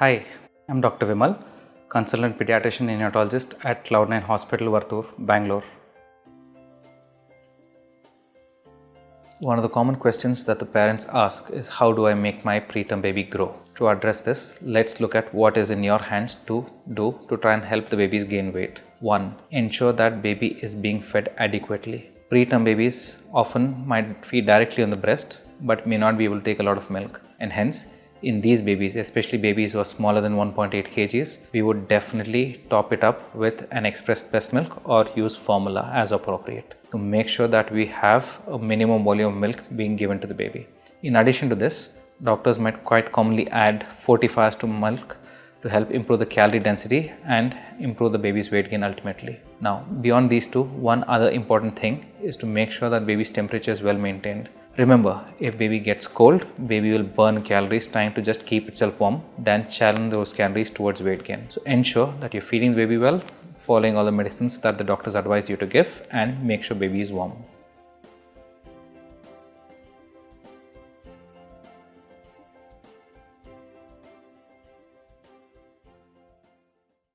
Hi, I'm Dr. Vimal, consultant pediatrician neonatologist at Cloud9 Hospital, Vartur, Bangalore. One of the common questions that the parents ask is, how do I make my preterm baby grow? To address this, let's look at what is in your hands to do to try and help the babies gain weight. 1. Ensure that baby is being fed adequately. Preterm babies often might feed directly on the breast but may not be able to take a lot of milk, and hence in these babies, especially babies who are smaller than 1.8 kgs, we would definitely top it up with an expressed breast milk or use formula as appropriate to make sure that we have a minimum volume of milk being given to the baby. In addition to this, doctors might quite commonly add fortifiers to milk to help improve the calorie density and improve the baby's weight gain ultimately. Now, beyond these two, one other important thing is to make sure that baby's temperature is well maintained. Remember, if baby gets cold, baby will burn calories trying to just keep itself warm, then channel those calories towards weight gain. So ensure that you're feeding the baby well, following all the medicines that the doctors advise you to give, and make sure baby is warm.